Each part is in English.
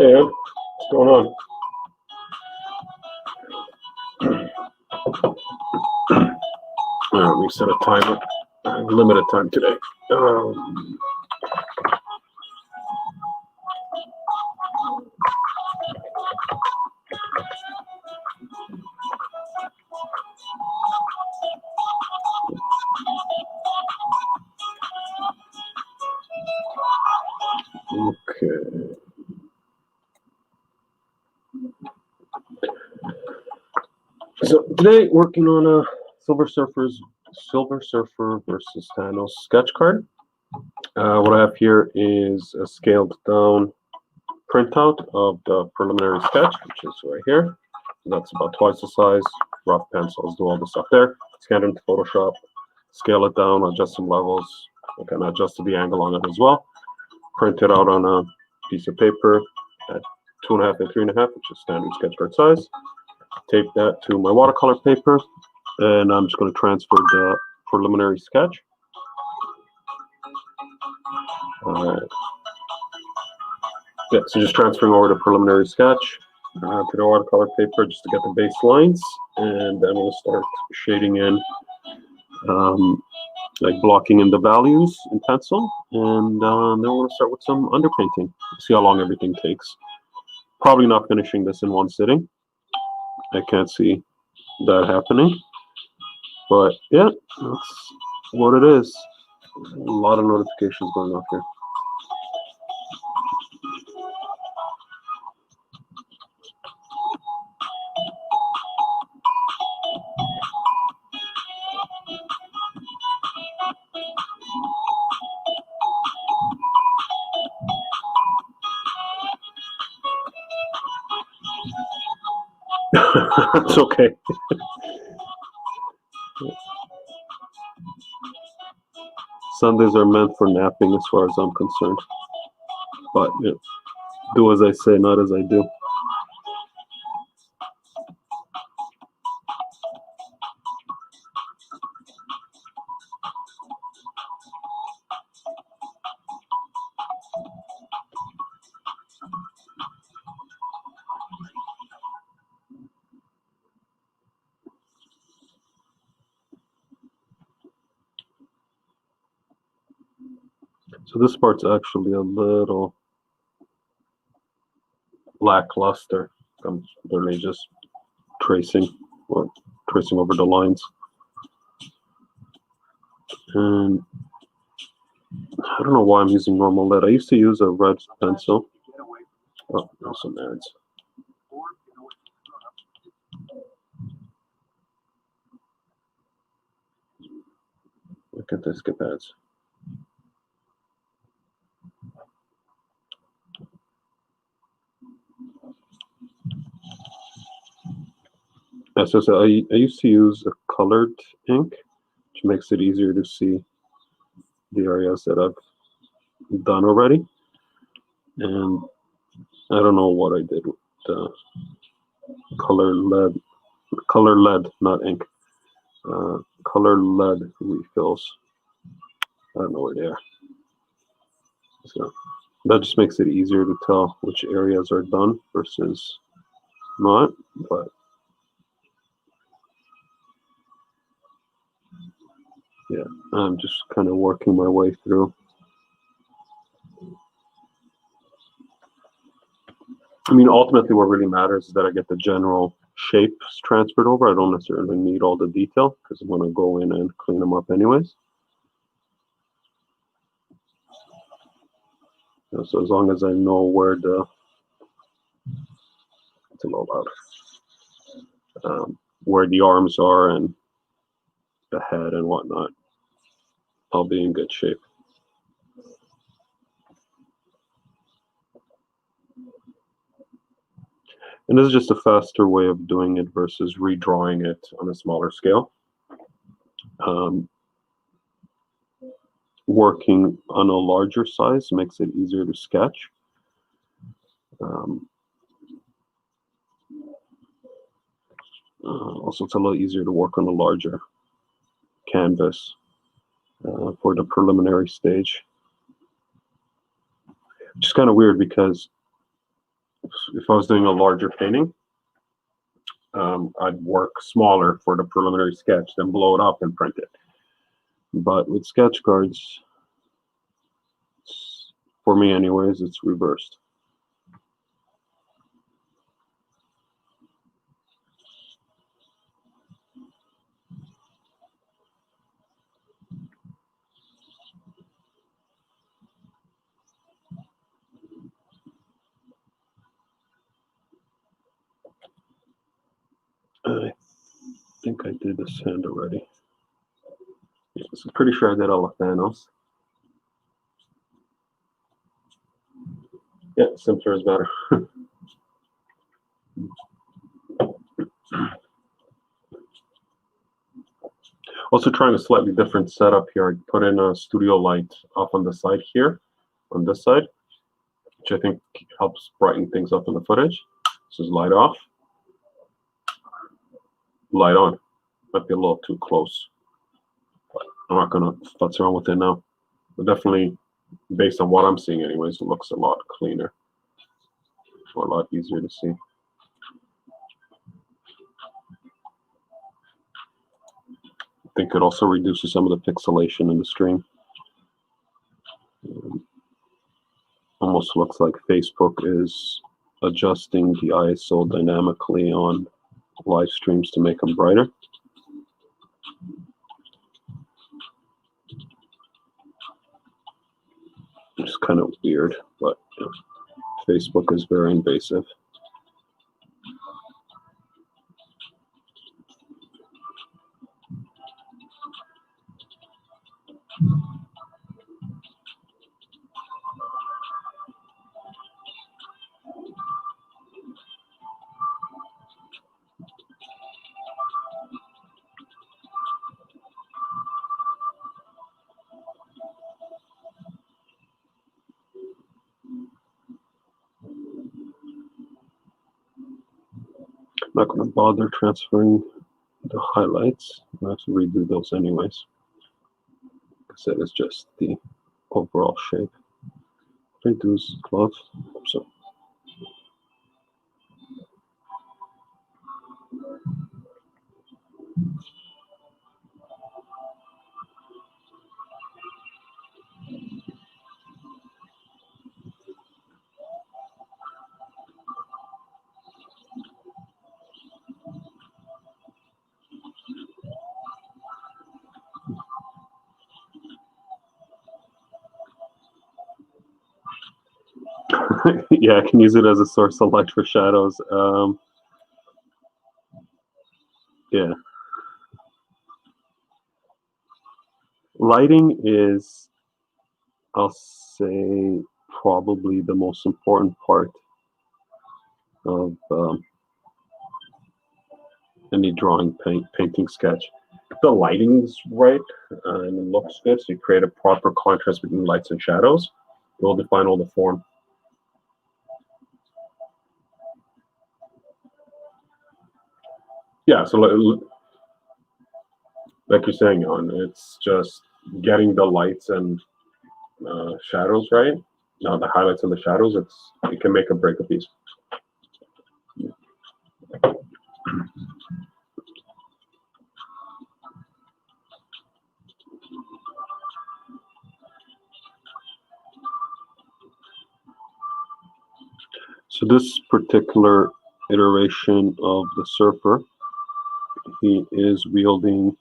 Ed, what's going on? All right, we set a timer. Limited time today. Okay. So today, working on a Silver Surfer versus Thanos sketch card. What I have here is a scaled down printout of the preliminary sketch, which is right here. That's about twice the size. Rough pencils, do all the stuff there. Scan it into Photoshop, scale it down, adjust some levels. I can adjust the angle on it as well. Print it out on a piece of paper at 2.5 and 3.5, which is standard sketch card size. Take that to my watercolor paper, and I'm just going to transfer the preliminary sketch. Yeah, so just transferring over the preliminary sketch to the watercolor paper just to get the base lines, and then we'll start shading in, like blocking in the values in pencil, and then we're going to start with some underpainting. See how long everything takes. Probably not finishing this in one sitting. I can't see that happening, but yeah, that's what it is. A lot of notifications going off here. It's okay. Sundays are meant for napping as far as I'm concerned. But yeah, do as I say, not as I do. So this part's actually a little lackluster. I'm literally just tracing over the lines. And I don't know why I'm using normal lead. I used to use a red pencil. Oh, there's some ads. Look at this, skip ads. So I used to use a colored ink, which makes it easier to see the areas that I've done already. And I don't know what I did with the color lead, not ink. Color lead refills. I don't know where they are. So that just makes it easier to tell which areas are done versus not. But yeah, I'm just kind of working my way through. I mean, ultimately what really matters is that I get the general shapes transferred over. I don't necessarily need all the detail because I'm going to go in and clean them up anyways. So as long as I know where it's a little loud, where the arms are and the head and whatnot, I'll be in good shape. And this is just a faster way of doing it versus redrawing it on a smaller scale. Working on a larger size makes it easier to sketch. Also, it's a lot easier to work on a larger canvas for the preliminary stage. Which is kind of weird because if I was doing a larger painting, I'd work smaller for the preliminary sketch, then blow it up and print it. But with sketch cards, for me anyways, it's reversed. I think I did this hand already. So I'm pretty sure I did all of Thanos. Yeah, simpler is better. Also trying a slightly different setup here. I put in a studio light off on the side here, on this side, which I think helps brighten things up in the footage. This is light off, light on. Might be a little too close. I'm not gonna futz around with it now. But definitely, based on what I'm seeing anyways, it looks a lot cleaner. Or a lot easier to see. I think it also reduces some of the pixelation in the stream. Almost looks like Facebook is adjusting the ISO dynamically on live streams to make them brighter. It's kind of weird, but you know, Facebook is very invasive. I'm not going to bother transferring the highlights. I have to redo those anyways, because that is just the overall shape. Reduce glove. So. Yeah, I can use it as a source of light for shadows. Yeah. Lighting is, I'll say, probably the most important part of any drawing, painting, sketch. If the lighting's right and it looks good, so you create a proper contrast between lights and shadows, it will define all the form. Yeah, so like you're saying, it's just getting the lights and shadows right. Now the highlights and the shadows, it can make or break a piece. So this particular iteration of the surfer, he is wielding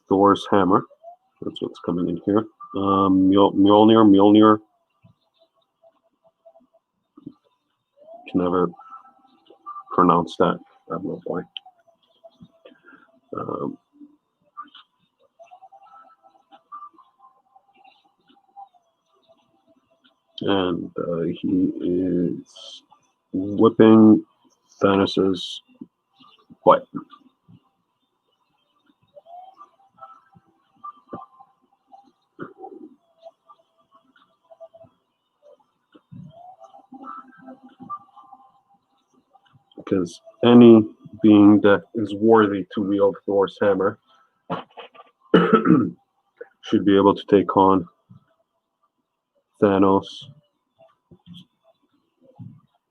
Thor's hammer. That's what's coming in here. Mjolnir. Can never pronounce that. I don't know why. And he is whipping Thanos's butt. Because any being that is worthy to wield Thor's hammer should be able to take on Thanos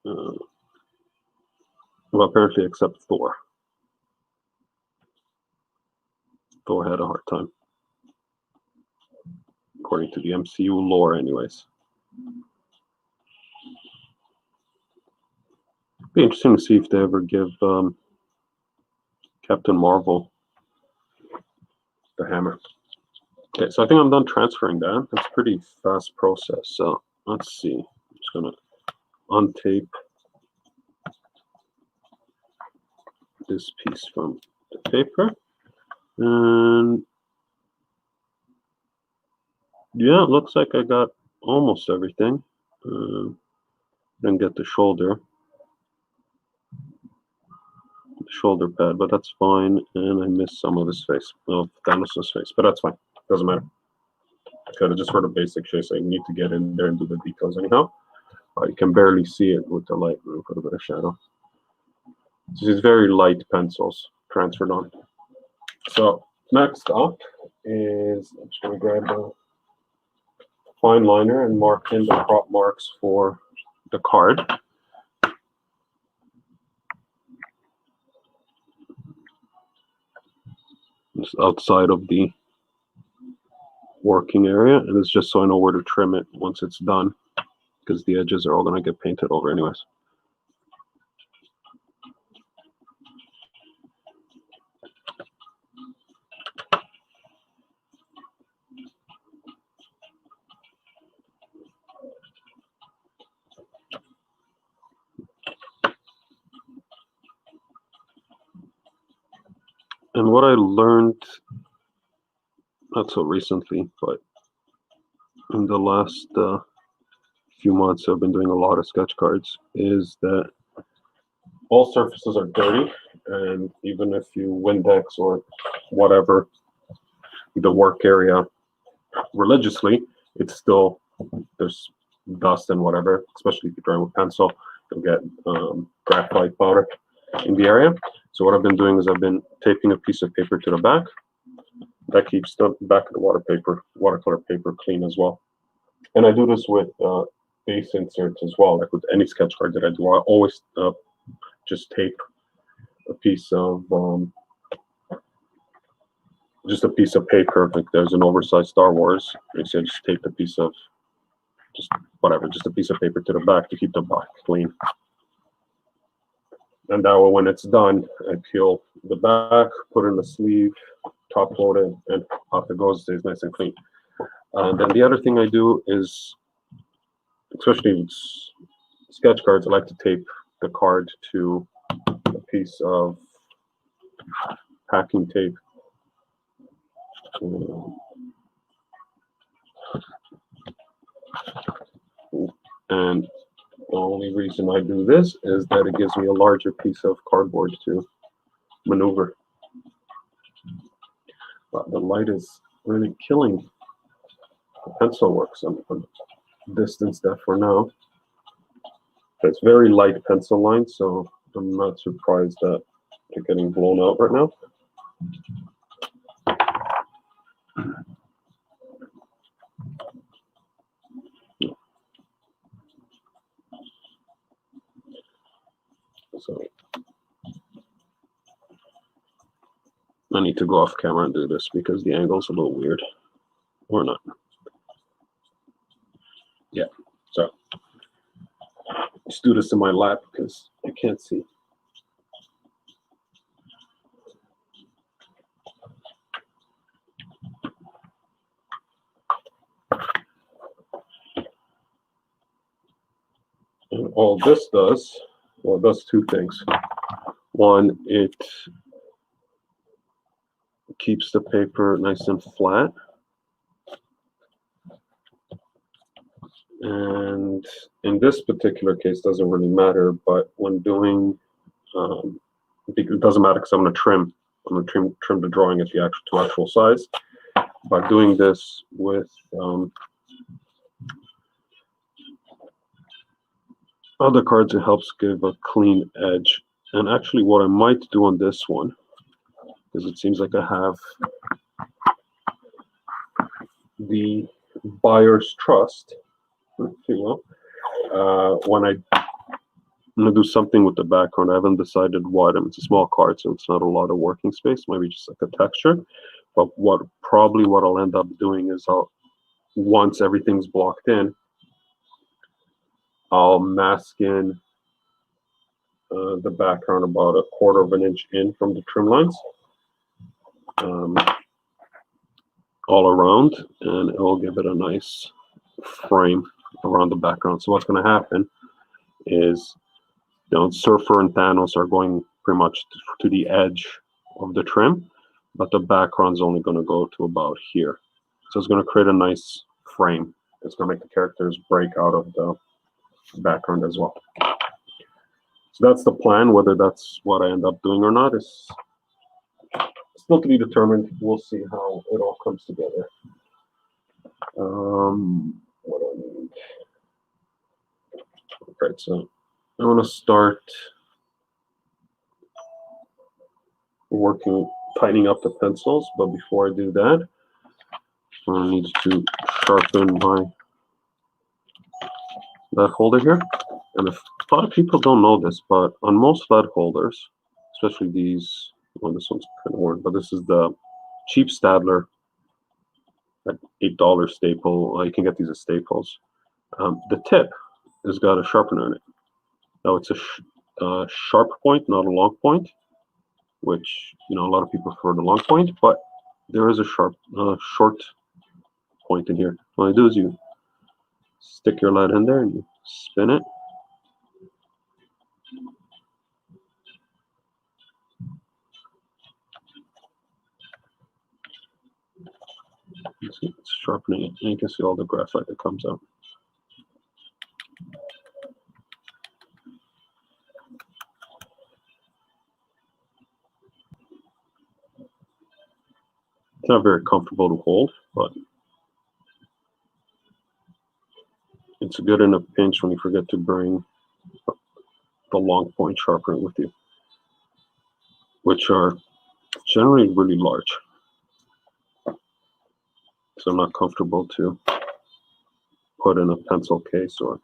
Well, apparently except Thor. Thor had a hard time, according to the MCU lore anyways. Be interesting to see if they ever give Captain Marvel the hammer. Okay, so I think I'm done transferring that. That's a pretty fast process. So let's see. I'm just gonna untape this piece from the paper. And yeah, it looks like I got almost everything. Didn't get the shoulder pad, but that's fine. And I missed some of his face, of Thanos' face, but that's fine. Doesn't matter. Kind of just for the basic shape, so you need to get in there and do the details anyhow. You can barely see it with the light. We'll put a bit of shadow. So these very light pencils transferred on. So next up is, I'm just going to grab a fine liner and mark in the prop marks for the card. It's outside of the working area, and it's just so I know where to trim it once it's done, because the edges are all going to get painted over anyways. And what I learned, not so recently, but in the last few months I've been doing a lot of sketch cards, is that all surfaces are dirty, and even if you Windex or whatever the work area religiously, it's still, there's dust and whatever, especially if you're drawing with pencil, you'll get graphite powder in the area. So what I've been doing is I've been taping a piece of paper to the back. That keeps the back of the watercolor paper clean as well. And I do this with base inserts as well, like with any sketch card that I do. I always just tape a piece of paper. Like there's an oversized Star Wars, I just tape a piece of just a piece of paper to the back to keep the back clean. And that way, when it's done, I peel the back, put in the sleeve, top load it, and off it goes. Stays nice and clean. And then the other thing I do is, especially with sketch cards, I like to tape the card to a piece of packing tape. And the only reason I do this is that it gives me a larger piece of cardboard to maneuver. But the light is really killing the pencil work, so I'm going to distance that for now. It's very light pencil lines, so I'm not surprised that they're getting blown out right now. So I need to go off camera and do this because the angle's a little weird, or not. Yeah, so let's do this in my lap because I can't see. And all this does, well, it does two things. One, it keeps the paper nice and flat. And in this particular case, doesn't really matter, but when doing, it doesn't matter because I'm going to trim the drawing at the actual size. By doing this with other cards, it helps give a clean edge. And actually what I might do on this one, because it seems like I have the buyer's trust, if you will, when I I'm gonna do something with the background. I haven't decided what. It's a small card, so it's not a lot of working space. Maybe just like a texture. But what I'll end up doing is once everything's blocked in, I'll mask in the background about 1/4 of an inch in from the trim lines, all around, and it will give it a nice frame around the background. So what's going to happen is, Surfer and Thanos are going pretty much to the edge of the trim, but the background's only going to go to about here. So it's going to create a nice frame. It's going to make the characters break out of the background as well. So that's the plan. Whether that's what I end up doing or not is still to be determined. We'll see how it all comes together. What do I need? Okay, so I want to start tightening up the pencils, but before I do that, I need to sharpen lead holder here. And a lot of people don't know this, but on most lead holders, especially these, well, this one's kind of worn, but this is the cheap Stadler at $8 staple. You can get these at Staples. The tip has got a sharpener in it. Now it's a sharp point, not a long point, which a lot of people prefer the long point, but there is a short point in here. What you do is you stick your lead in there and you spin it. You see it's sharpening it, and you can see all the graphite that comes out. It's not very comfortable to hold, but it's good in a pinch when you forget to bring the long point sharpener with you, which are generally really large. So I'm not comfortable to put in a pencil case or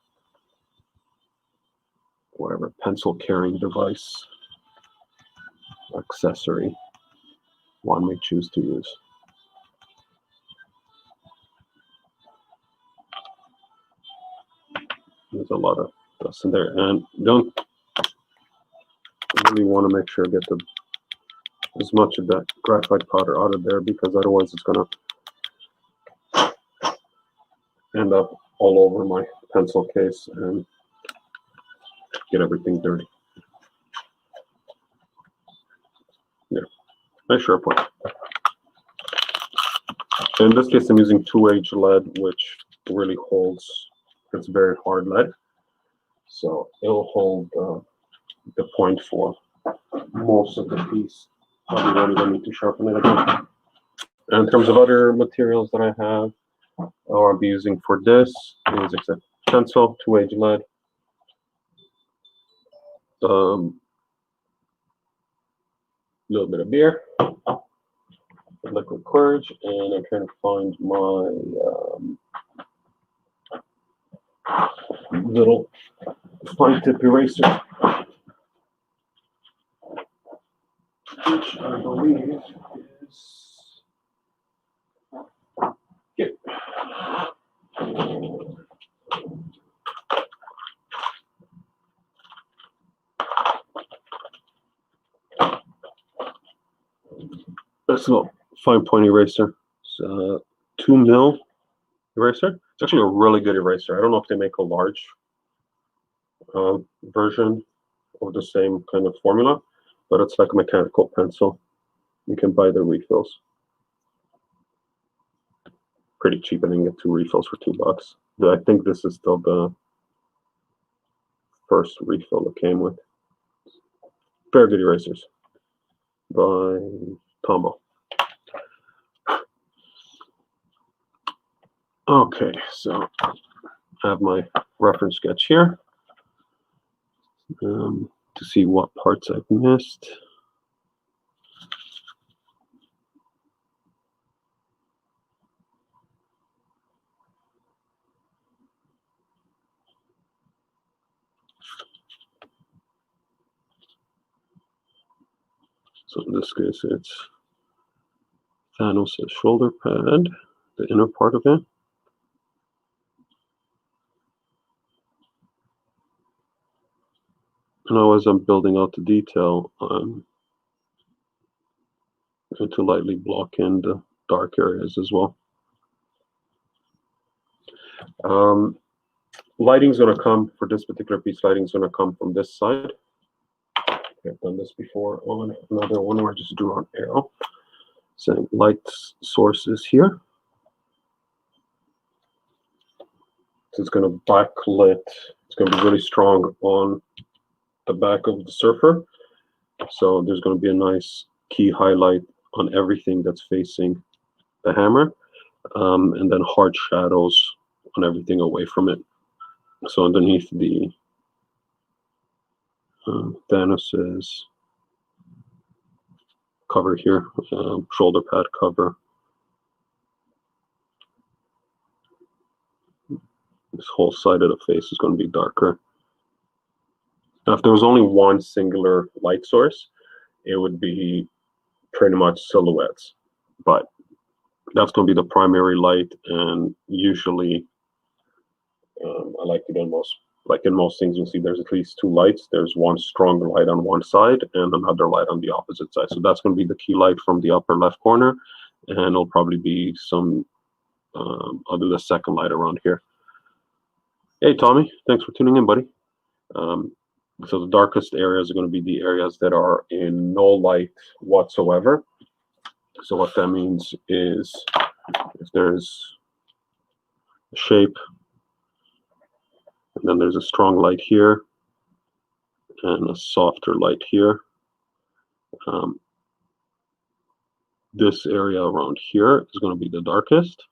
whatever pencil carrying device accessory one may choose to use. There's a lot of dust in there, and don't really want to make sure I get as much of that graphite powder out of there, because otherwise it's going to end up all over my pencil case and get everything dirty. Yeah, nice sharp one. In this case, I'm using 2H lead, which really holds. It's very hard lead, so it'll hold the point for most of the piece. Probably won't even need to sharpen it again. And in terms of other materials that I have, or I'll be using for this, is a pencil, 2H lead, little bit of beer, liquid courage, and I'm trying to find my little fine tip eraser, which I believe is here. That's a little fine point eraser. It's a 2mm eraser. It's actually a really good eraser. I don't know if they make a large version of the same kind of formula, but it's like a mechanical pencil. You can buy the refills. Pretty cheap. I can get 2 refills for $2. I think this is still the first refill that came with. Very good erasers by Tombow. Okay, so I have my reference sketch here to see what parts I've missed. So in this case, it's Thanos' shoulder pad, the inner part of it. Now as I'm building out the detail, I'm going to lightly block in the dark areas as well. Lighting's going to come, for this particular piece, lighting's going to come from this side. I've done this before on another one where I just drew an arrow saying light sources here. So it's going to backlit, it's going to be really strong on the back of the surfer. So there's going to be a nice key highlight on everything that's facing the hammer, and then hard shadows on everything away from it. So underneath the Thanos's cover here, shoulder pad cover, this whole side of the face is going to be darker. Now, if there was only one singular light source, it would be pretty much silhouettes, but that's going to be the primary light, and usually I like to do in most things you'll see there's at least two lights. There's one stronger light on one side and another light on the opposite side. So that's going to be the key light from the upper left corner, and it'll probably be some I'll do the second light around here. Hey Tommy, thanks for tuning in, buddy. So the darkest areas are going to be the areas that are in no light whatsoever. So what that means is if there's a shape, and then there's a strong light here and a softer light here, this area around here is going to be the darkest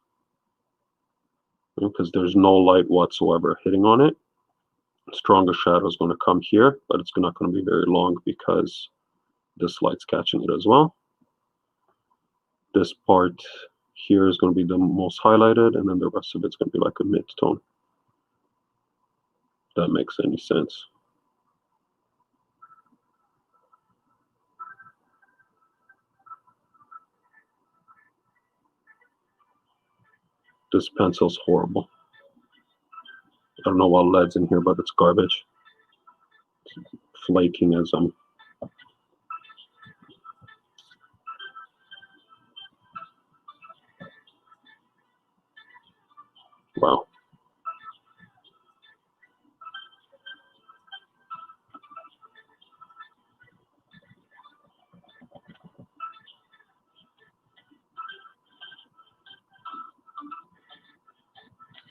because there's no light whatsoever hitting on it. Stronger shadow is going to come here, but it's not going to be very long because this light's catching it as well. This part here is going to be the most highlighted, and then the rest of it's going to be like a mid-tone. If that makes any sense. This pencil's horrible. I don't know what lead's in here, but it's garbage. It's flaking as I'm. Wow.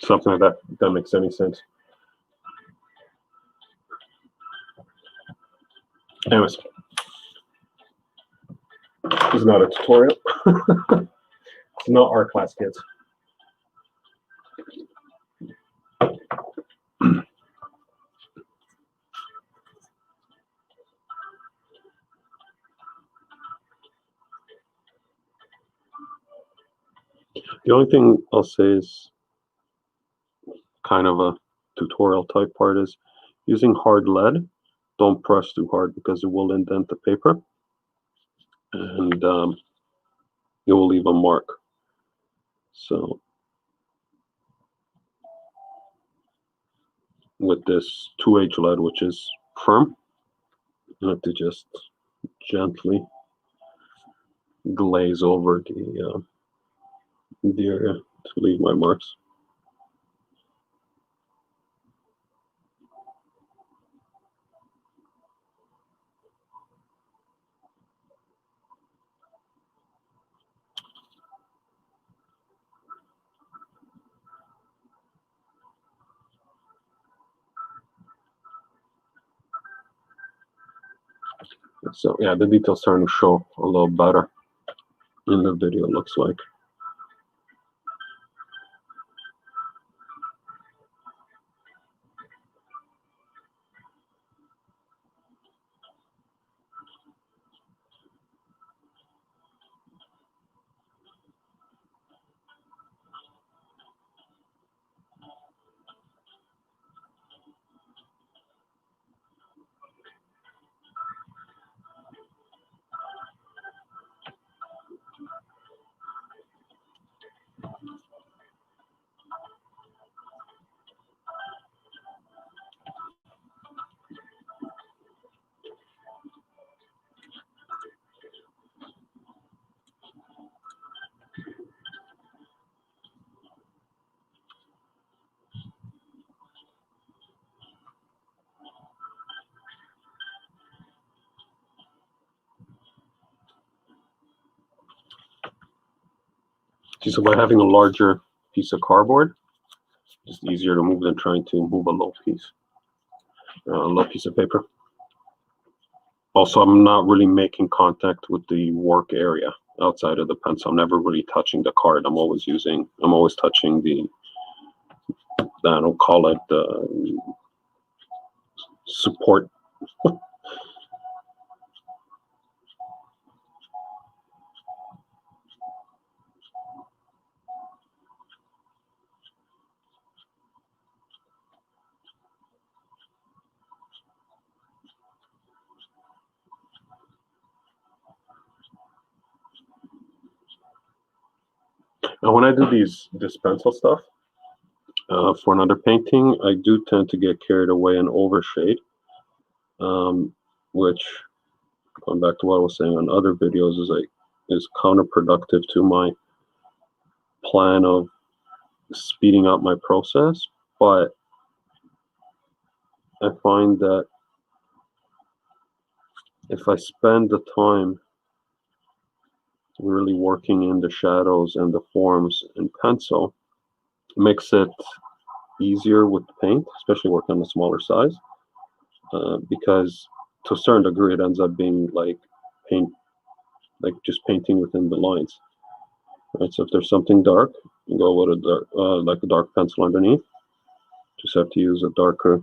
Something like that. If that makes any sense. Anyways, this is not a tutorial. It's not our class, kids. The only thing I'll say is kind of a tutorial type part is using hard lead. Don't press too hard because it will indent the paper, and it will leave a mark. So with this 2H lead, which is firm, you have to just gently glaze over the area to leave my marks. So yeah, the detail's starting to show a little better in the video, it looks like. See, so by having a larger piece of cardboard, it's easier to move than trying to move a low piece of paper. Also, I'm not really making contact with the work area outside of the pencil. I'm never really touching the card. I'm always touching the, I don't call it the support. And when I do this pencil stuff, for another painting, I do tend to get carried away and overshade, which, going back to what I was saying on other videos, is counterproductive to my plan of speeding up my process. But I find that if I spend the time really working in the shadows and the forms in pencil, it makes it easier with paint, especially working on a smaller size, because to a certain degree it ends up being like just painting within the lines. Right, so if there's something dark, you go with a dark, like a dark pencil underneath. Just have to use a darker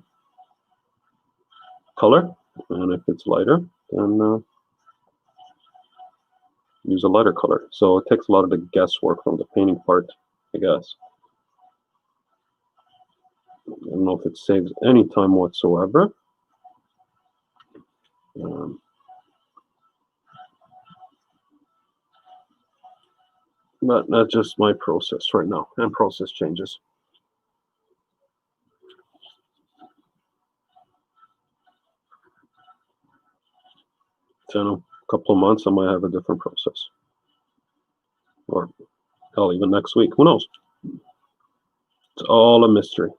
color, and if it's lighter, then use a lighter color. So it takes a lot of the guesswork from the painting part, I guess. I don't know if it saves any time whatsoever. But that's just my process right now, and process changes. So in a couple of months, I might have a different process. Or hell, even next week. Who knows? It's all a mystery.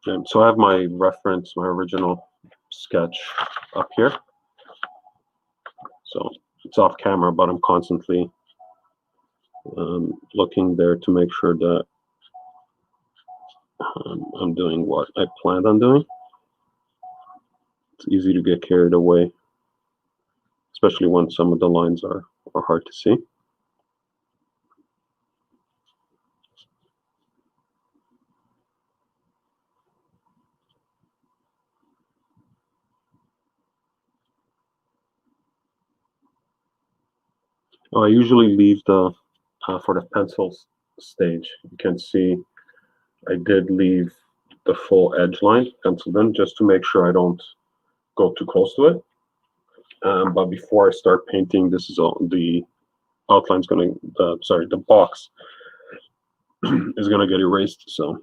And so I have my reference, my original sketch up here. So it's off camera, but I'm constantly looking there to make sure that I'm doing what I planned on doing. It's easy to get carried away, especially when some of the lines are hard to see. I usually leave the, for the pencils stage, you can see I did leave the full edge line penciled in just to make sure I don't go too close to it. But before I start painting, this is all the outline's going to, sorry, the box is going to get erased. So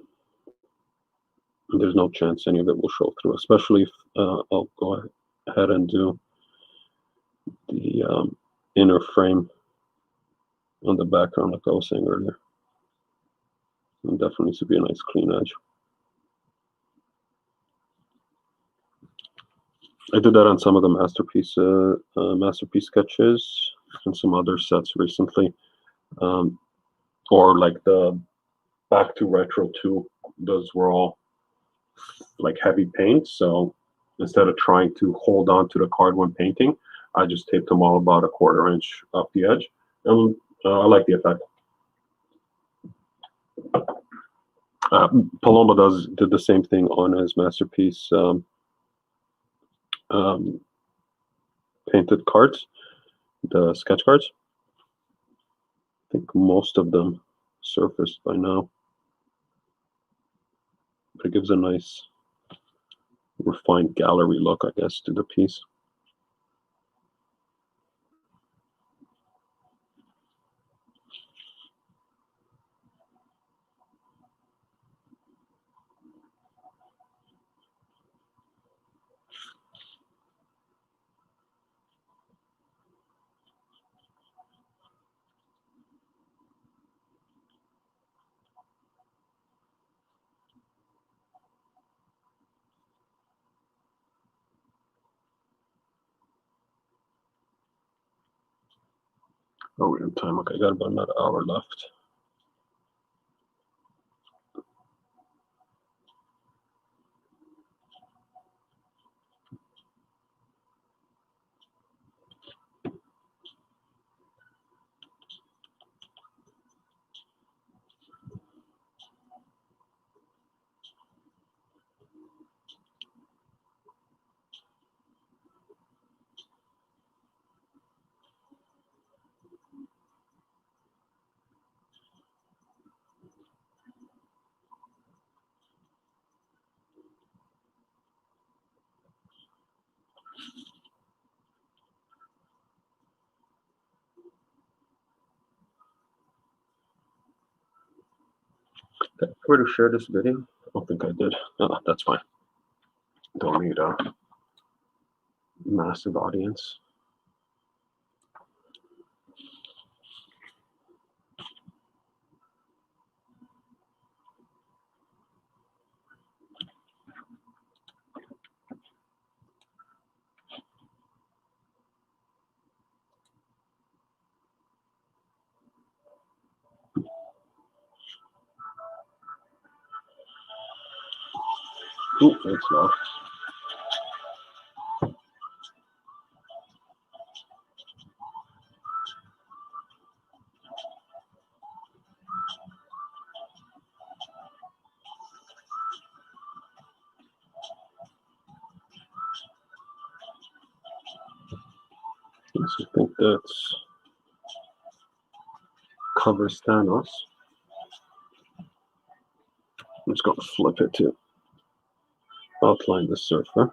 there's no chance any of it will show through, especially if I'll go ahead and do the inner frame on the background, like I was saying earlier. It definitely needs to be a nice clean edge. I did that on some of the masterpiece sketches and some other sets recently, or like the Back to Retro 2. Those were all like heavy paint, so instead of trying to hold on to the card when painting, I just taped them all about a 1/4 inch off the edge, and I like the effect. Paloma did the same thing on his masterpiece painted cards, the sketch cards. I think most of them surfaced by now, but it gives a nice refined gallery look, I guess, to the piece. Oh, we're in time. Okay, I got about another hour left. Okay, where to share this video? I don't think I did. Oh, that's fine. Don't need a massive audience. Ooh, that's loud. Yes, I think that's covers Thanos. I'm just going to flip it to outline the surfer.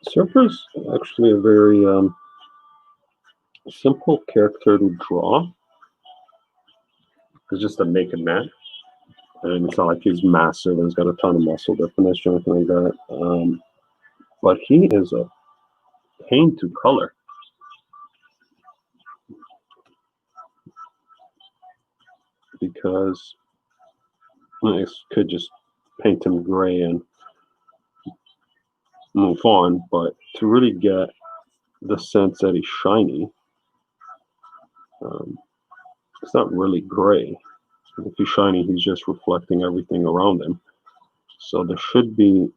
Surfer's actually a very simple character to draw. It's just a naked man. And it's not like he's massive and he's got a ton of muscle definition or anything like that. But he is a pain to color. Because I could just paint him gray and move on, but to really get the sense that he's shiny, it's not really gray. If he's shiny, he's just reflecting everything around him. So there should be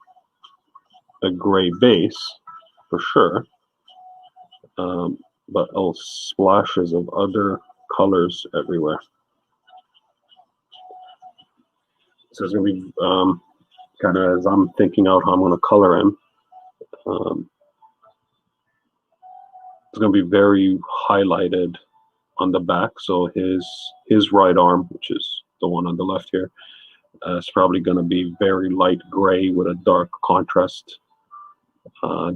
a gray base for sure, but all splashes of other colors everywhere. So it's gonna be kind of as I'm thinking out how I'm gonna color him. It's gonna be very highlighted on the back. So his right arm, which is the one on the left here, is probably gonna be very light gray with a dark contrast,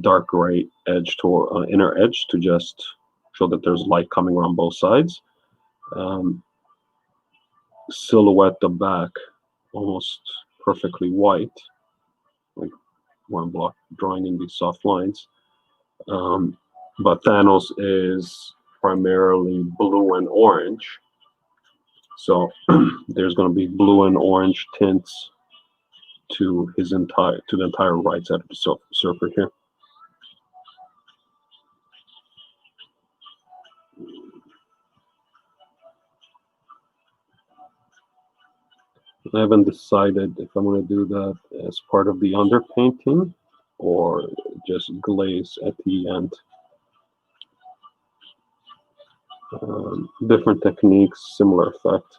dark gray edge to inner edge to just show that there's light coming around both sides. Silhouette the back almost perfectly white, like one block drawing in these soft lines. But Thanos is primarily blue and orange. So there's going to be blue and orange tints to the entire right side of the surfer here. I haven't decided if I'm going to do that as part of the underpainting or just glaze at the end. Different techniques, similar effect.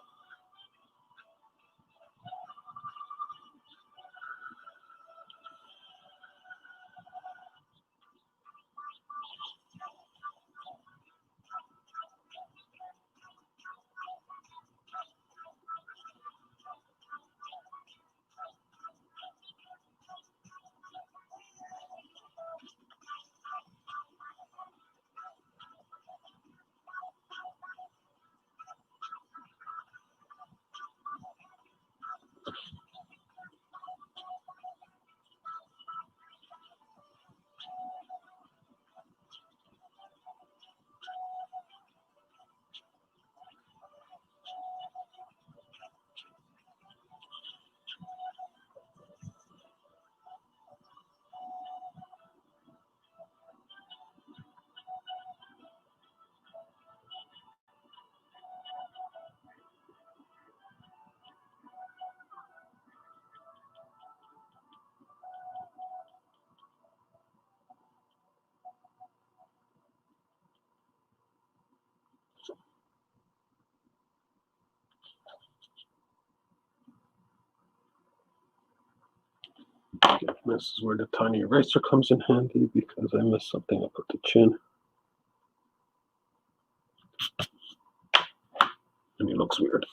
This is where the tiny eraser comes in handy because I missed something up at the chin. And he looks weird.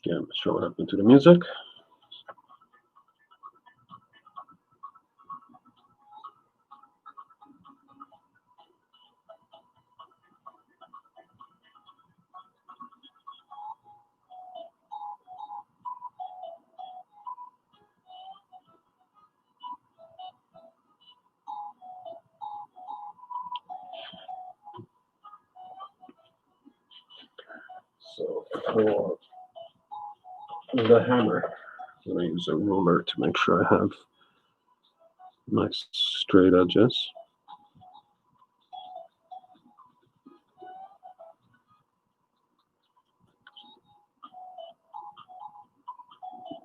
Yeah, I'm sure what happened to the music. So for the hammer, I'm going to use a ruler to make sure I have nice straight edges.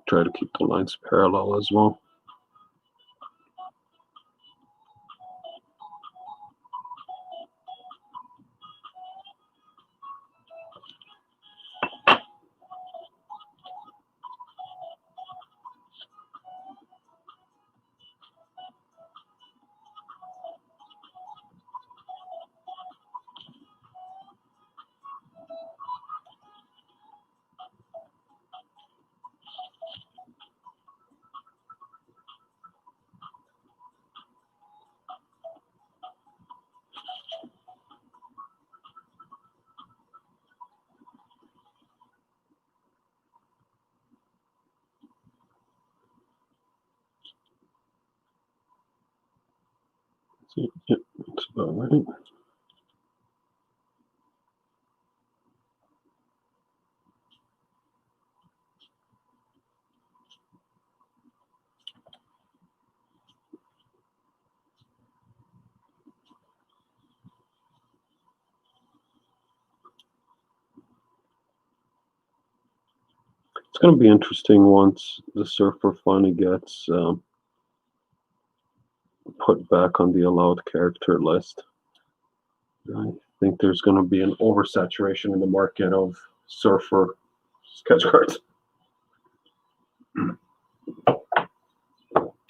Try to keep the lines parallel as well. Yep, that's about right. It's going to be interesting once the surfer finally gets put back on the allowed character list. I think there's going to be an oversaturation in the market of surfer sketch cards,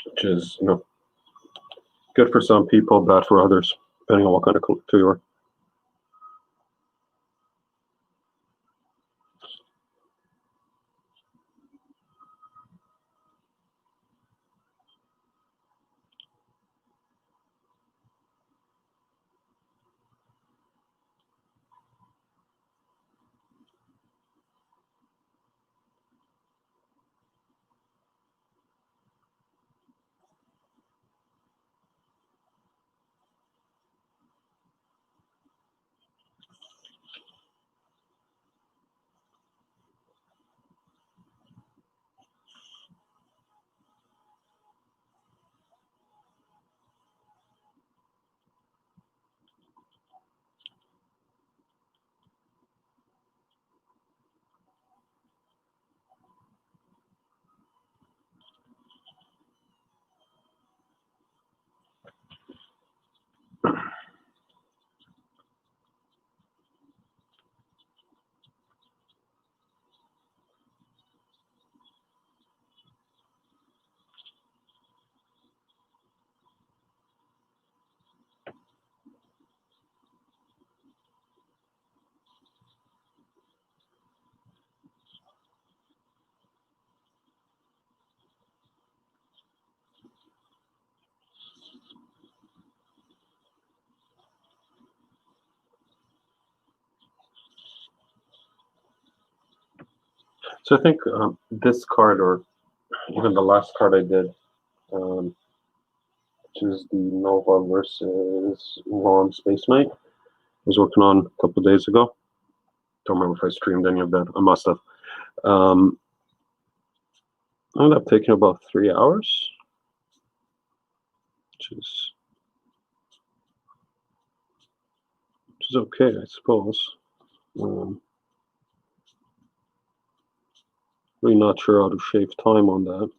which is, you know, good for some people, bad for others, depending on what kind of collector you are. So I think this card, or even the last card I did, which is the Nova versus Ron Space Knight, I was working on a couple of days ago. Don't remember if I streamed any of that. I must have. ended up taking about 3 hours, which is okay, I suppose. Really not sure how to shave time on that.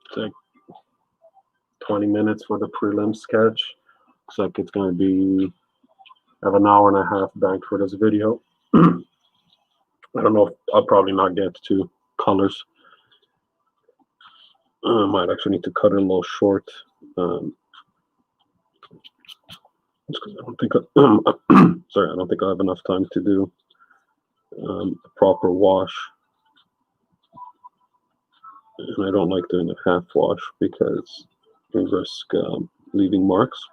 It's like 20 minutes for the prelim sketch. Looks like it's going to be, I have an hour and a half banked for this video. I don't know if I'll probably not get to colors. I might actually need to cut it a little short. Just because I don't think sorry, I don't think I have enough time to do a proper wash. And I don't like doing a half wash because you risk leaving marks.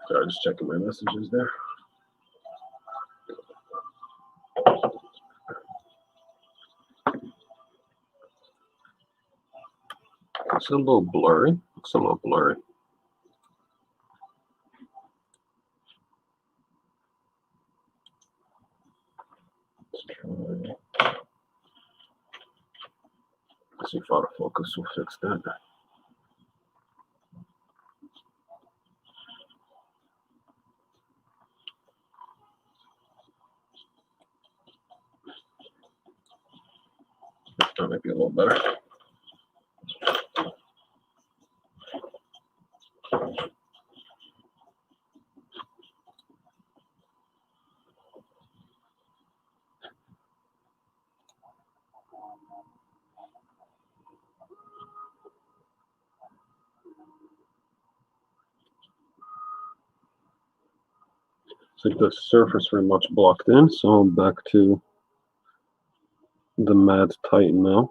Sorry, just checking my messages there. It's a little blurry. It's a little blurry. Let's try. Let's see if autofocus will fix that. That might be a little better. like the surface very much blocked in, so I'm back to the Mad Titan now.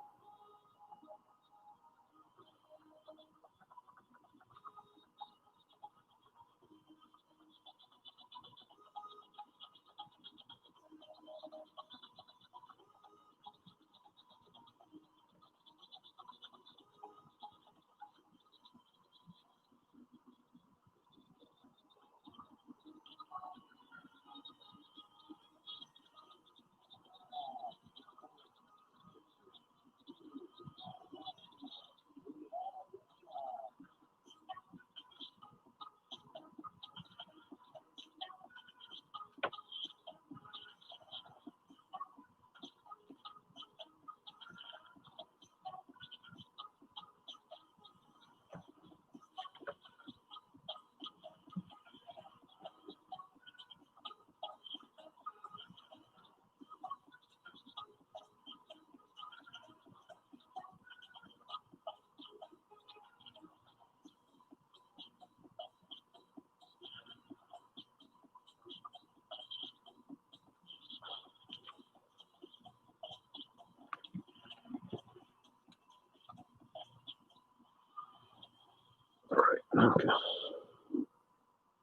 Okay.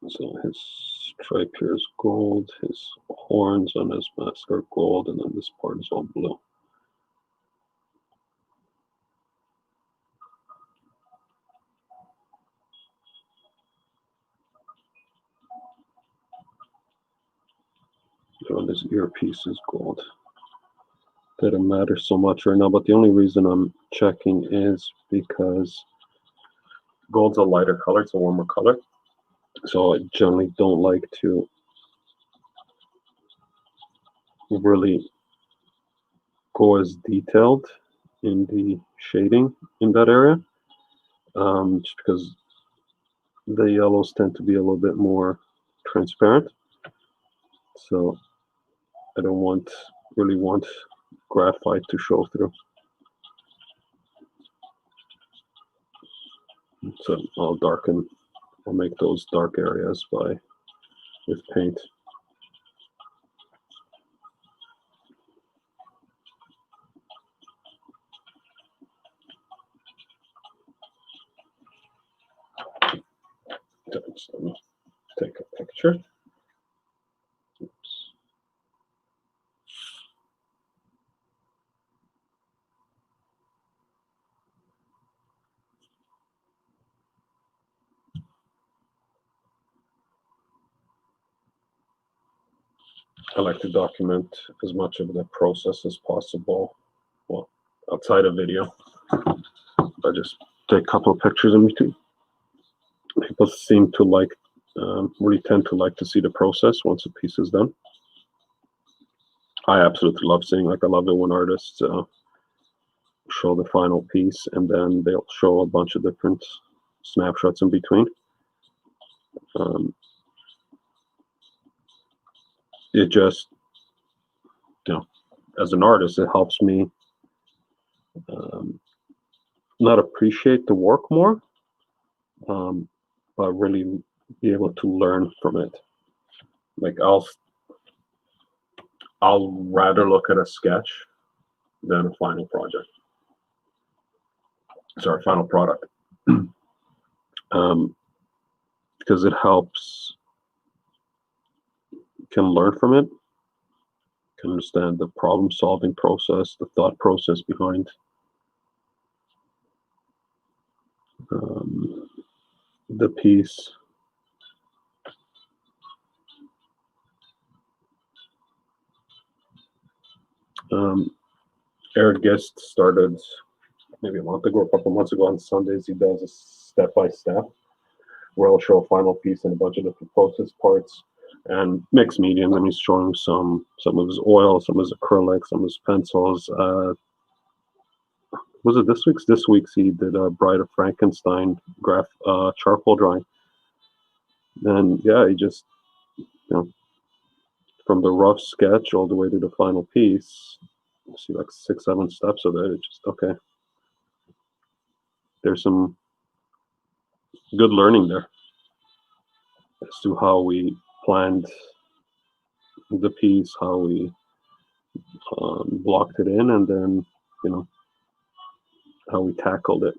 So his stripe here is gold, his horns on his mask are gold, and then this part is all blue. So this earpiece is gold. That doesn't matter so much right now, but the only reason I'm checking is because gold's a lighter color, it's a warmer color. So I generally don't like to really go as detailed in the shading in that area, just because the yellows tend to be a little bit more transparent. So I don't really want graphite to show through. So I'll make those dark areas with paint. So let me take a picture. Oops. I like to document as much of the process as possible. Well, outside of video, I just take a couple of pictures in between. People seem to really tend to like to see the process once a piece is done. I absolutely love seeing, I love it when artists show the final piece and then they'll show a bunch of different snapshots in between. It just, as an artist, it helps me not appreciate the work more, but really be able to learn from it. Like I'll rather look at a sketch than a final project. Sorry, final product. Because it helps, you can learn from it, you can understand the problem solving process, the thought process behind the piece. Eric Gist started maybe a month ago, a couple months ago on Sundays. He does a step-by-step where I'll show a final piece and a bunch of different process parts and mixed mediums. And he's showing some of his oil, some of his acrylic, some of his pencils. Was it this week's? This week's he did a Bride of Frankenstein charcoal drawing. And yeah, he just, from the rough sketch all the way to the final piece, you see like 6-7 steps of it. It's just, okay, there's some good learning there as to how we planned the piece, how we blocked it in, and then, you know, how we tackled it.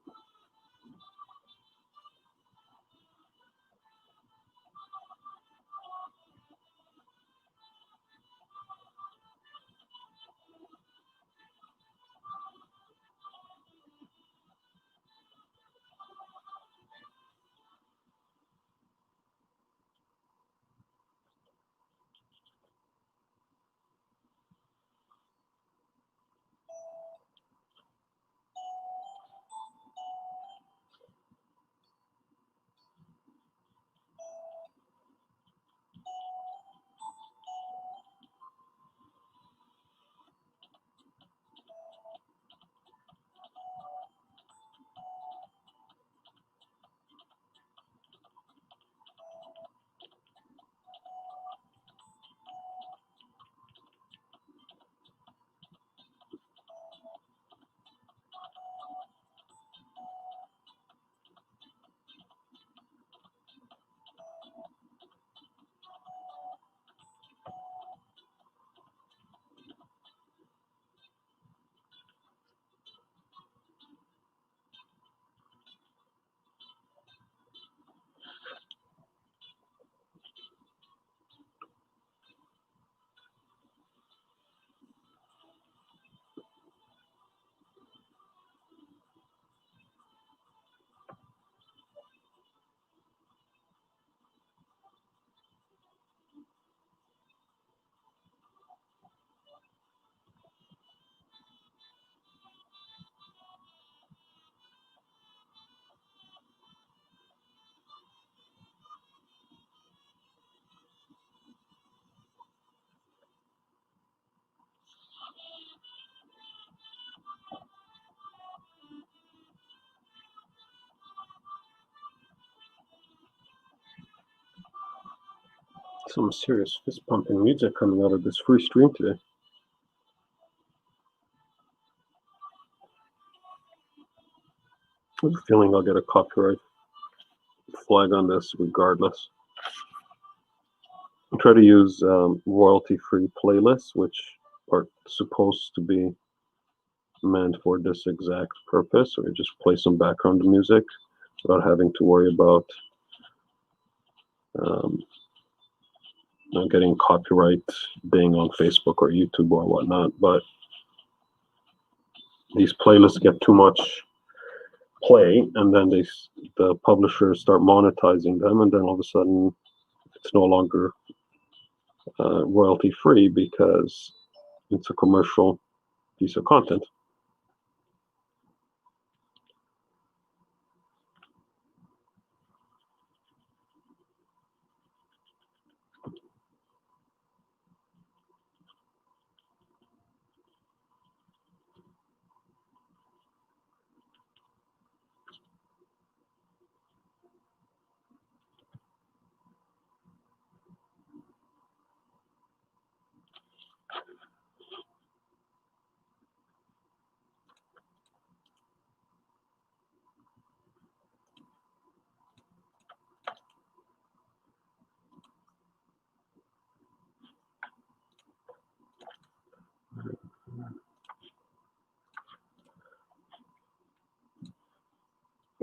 Some serious fist pumping music coming out of this free stream today. I have a feeling I'll get a copyright flag on this regardless. I try to use royalty-free playlists, which are supposed to be meant for this exact purpose, or you just play some background music without having to worry about getting copyright being on Facebook or YouTube or whatnot. But these playlists get too much play, and then the publishers start monetizing them, and then all of a sudden it's no longer royalty free because it's a commercial piece of content.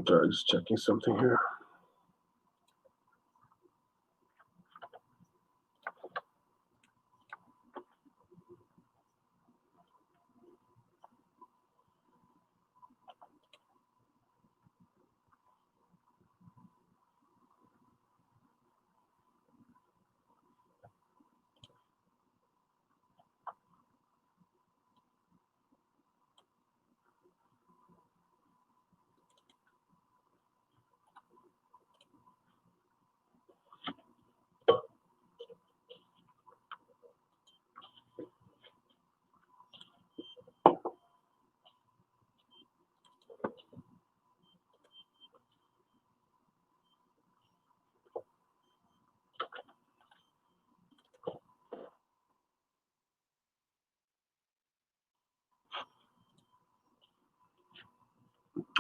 Sorry, just checking something here.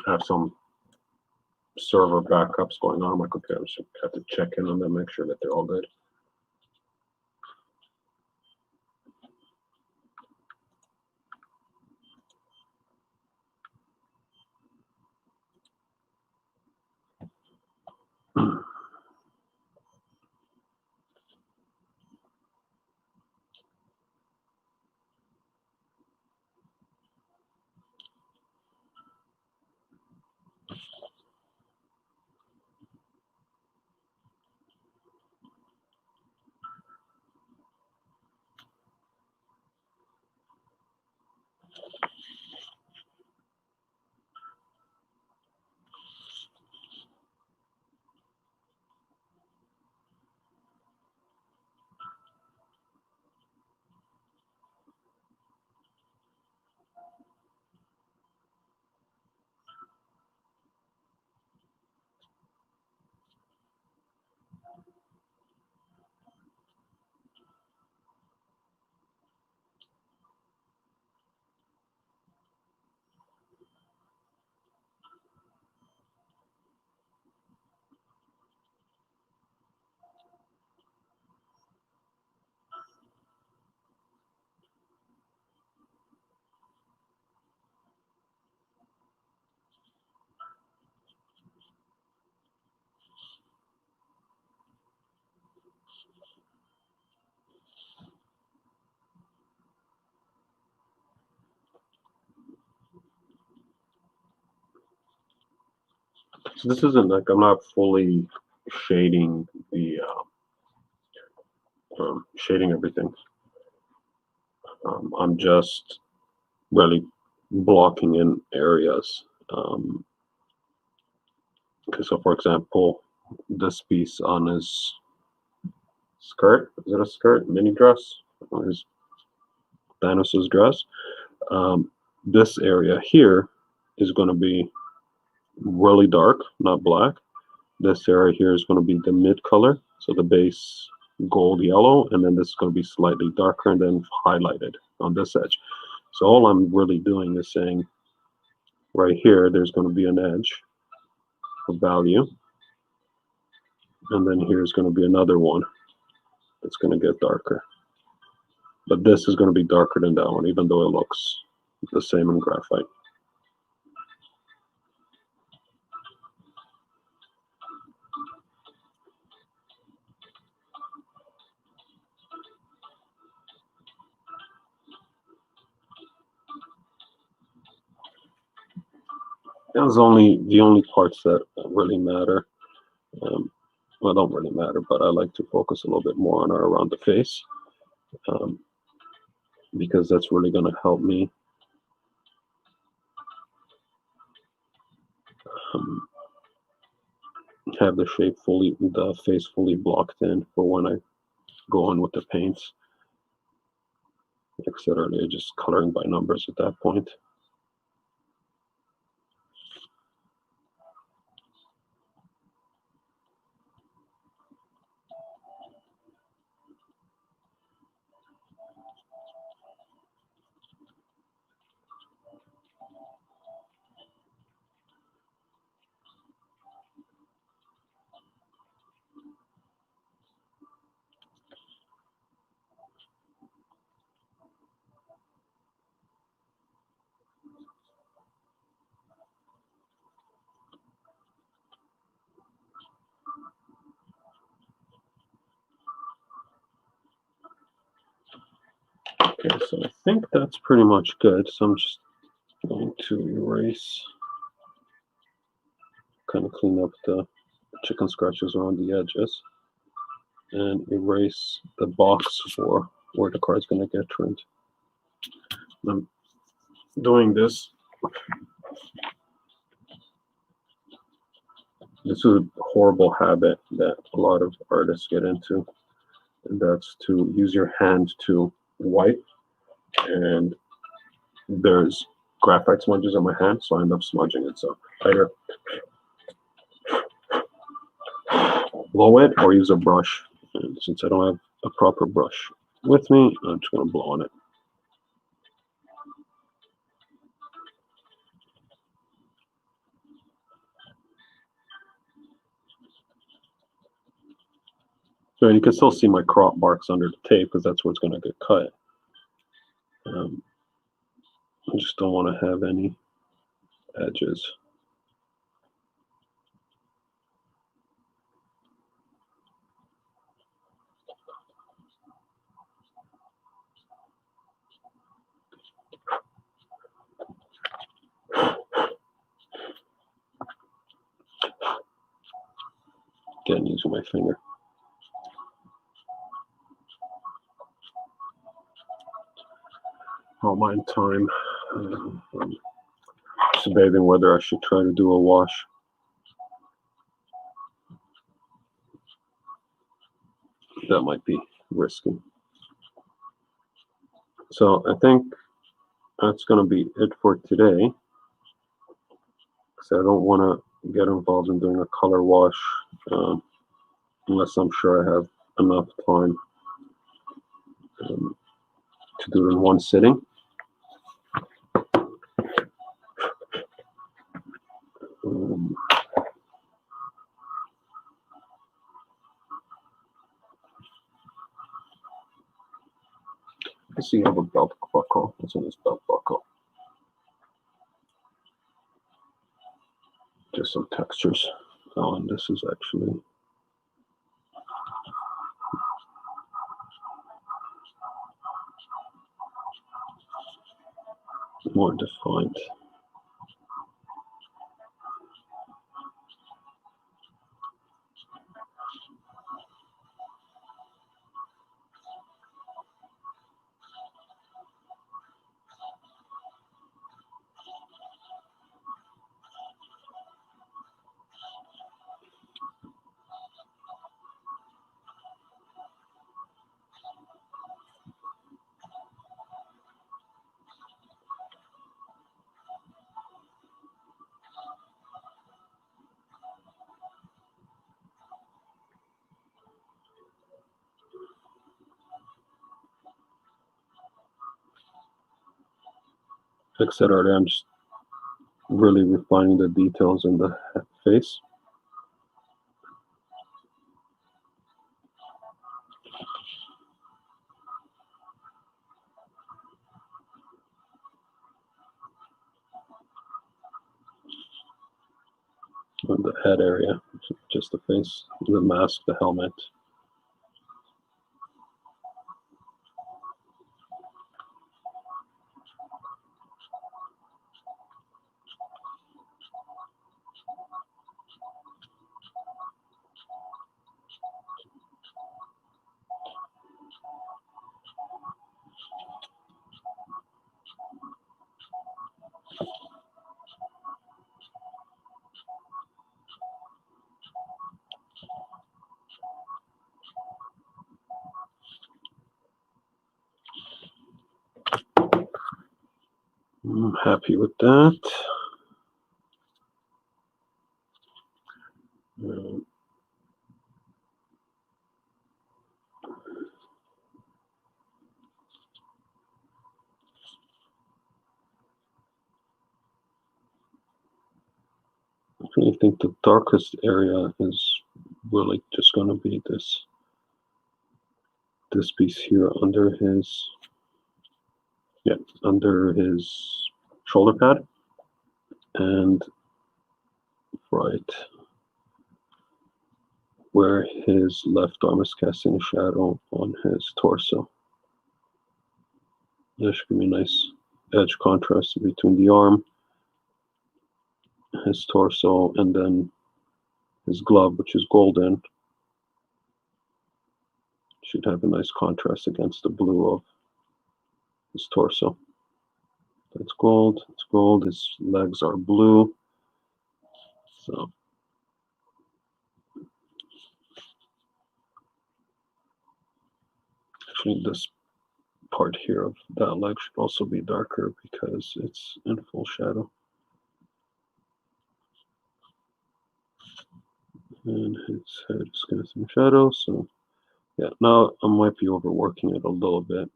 I have some server backups going on my computer, so I have to check in on them, make sure that they're all good. So this isn't like I'm not fully shading the shading everything. I'm just really blocking in areas. Okay, so for example, this piece on his skirt, is it a skirt? Mini dress? Or his Thanos's dress. This area here is going to be really dark, not black. This area here is going to be the mid color, so the base gold yellow, and then this is going to be slightly darker and then highlighted on this edge. So all I'm really doing is saying right here there's going to be an edge of value, and then here's going to be another one that's going to get darker. But this is going to be darker than that one, even though it looks the same in graphite. That's only the only parts that really matter. Well, don't really matter, but I like to focus a little bit more on are around the face, because that's really going to help me have the face fully blocked in for when I go in with the paints, etc. They're just coloring by numbers at that point. Okay, so I think that's pretty much good. So I'm just going to erase, kind of clean up the chicken scratches around the edges, and erase the box for where the card's going to get trimmed. I'm doing this. This is a horrible habit that a lot of artists get into, and that's to use your hand to wipe, and there's graphite smudges on my hand, so I end up smudging it. So either blow it or use a brush. And since I don't have a proper brush with me, I'm just going to blow on it. So you can still see my crop marks under the tape because that's where it's going to get cut. I just don't want to have any edges. Again, using my finger. All my time. I'm debating whether I should try to do a wash. That might be risky. So I think that's going to be it for today. So I don't want to get involved in doing a color wash unless I'm sure I have enough time to do it in one sitting. I see you have a belt buckle. What's in this belt buckle? Just some textures. Oh, and this is actually more defined. Like I said earlier, I'm just really refining the details in the face. On the head area, just the face, the mask, the helmet. I'm happy with that. I think the darkest area is really just going to be this piece here under his, under his shoulder pad, and right where his left arm is casting a shadow on his torso. That should give me a nice edge contrast between the arm, his torso, and then his glove, which is golden. Should have a nice contrast against the blue of his torso. That's gold. It's gold. His legs are blue. So actually, this part here of that leg should also be darker because it's in full shadow. And his head is casting shadow. So yeah, now I might be overworking it a little bit.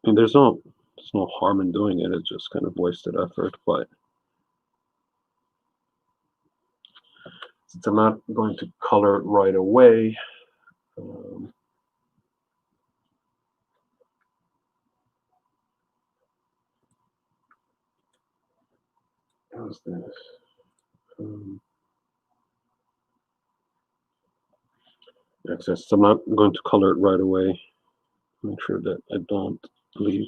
And there's no harm in doing it. It's just kind of wasted effort. But since I'm not going to color it right away, how's this? Since I'm not going to color it right away, make sure that I don't leave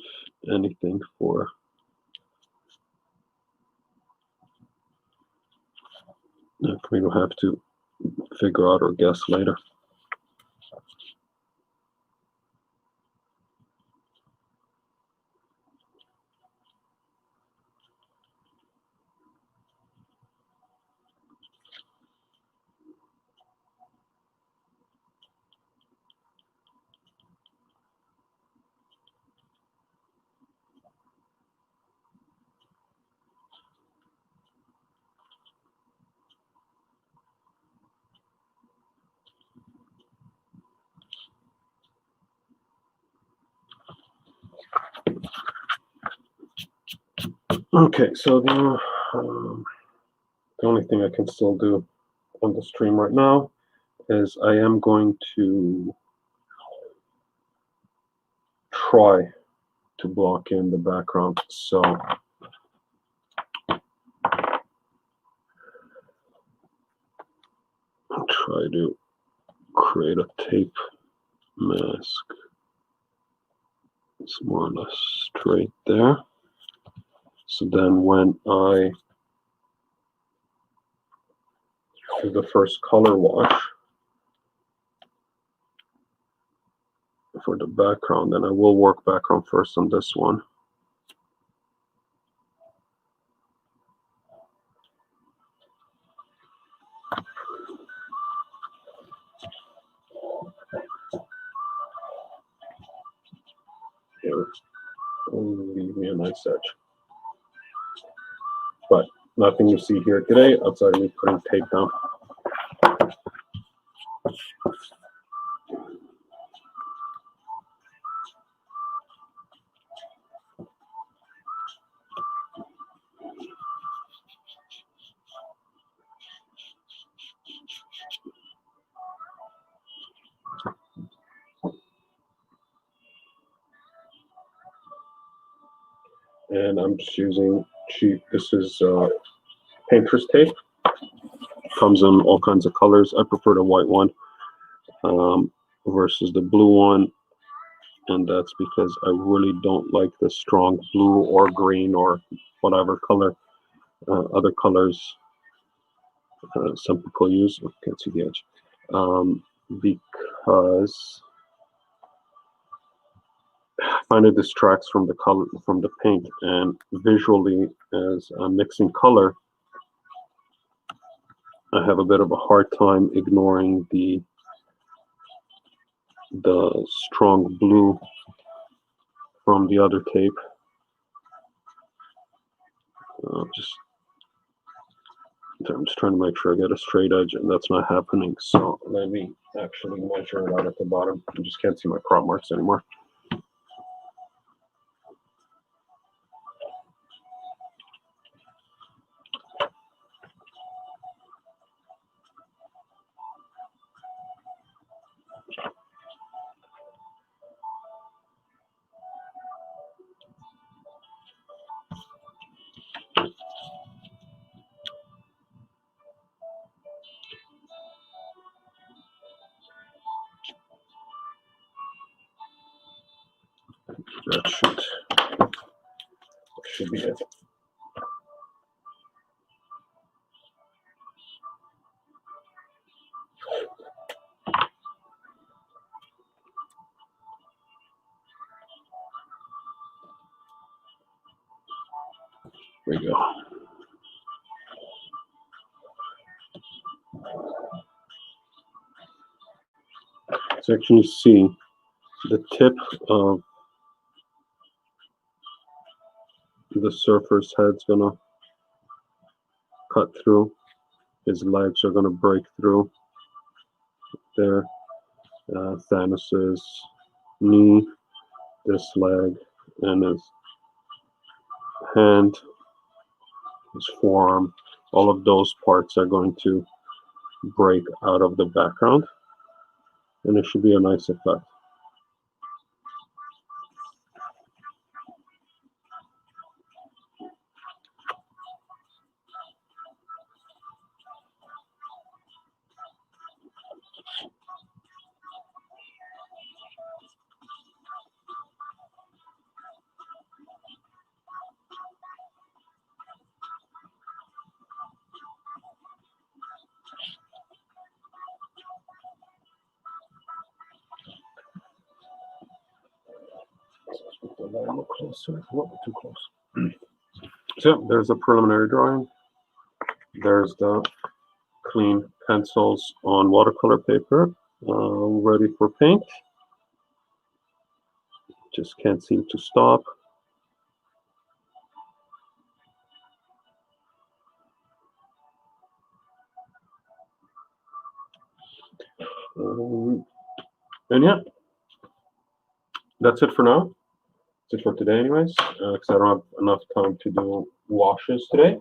anything for me to have to figure out or guess later. Okay, so the only thing I can still do on the stream right now is I am going to try to block in the background. So I'll try to create a tape mask. It's more or less straight there. So then when I do the first color wash for the background, then I will work background first on this one. Here, leave me a nice edge. But nothing you see here today outside of me putting tape down. and I'm just using cheap. This is painter's tape. Comes in all kinds of colors. I prefer the white one versus the blue one, and that's because I really don't like the strong blue or green or whatever color other colors some people use. I can't see the edge because I find it distracts from the color from the paint, and visually as I'm mixing color, I have a bit of a hard time ignoring the strong blue from the other tape. I'm just trying to make sure I get a straight edge, and that's not happening. So let me actually measure it out at the bottom. I just can't see my crop marks anymore. That should be it. There we go. So actually see the tip of the surfer's head's gonna cut through. His legs are gonna break through there. Thanos's knee, this leg, and his hand, his forearm, all of those parts are going to break out of the background, and it should be a nice effect. Put the line a little closer. Whoa, too close. So there's a preliminary drawing. There's the clean pencils on watercolor paper, ready for paint. Just can't seem to stop. And yeah, that's it for now. That's it for today anyways, because I don't have enough time to do washes today.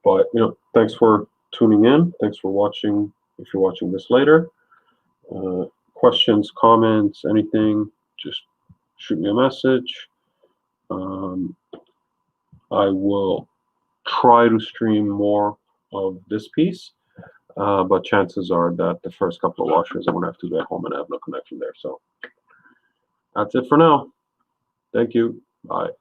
But thanks for tuning in. Thanks for watching. If you're watching this later, questions, comments, anything, just shoot me a message. I will try to stream more of this piece, but chances are that the first couple of washes I'm gonna have to go home and have no connection there. So that's it for now. Thank you. Bye.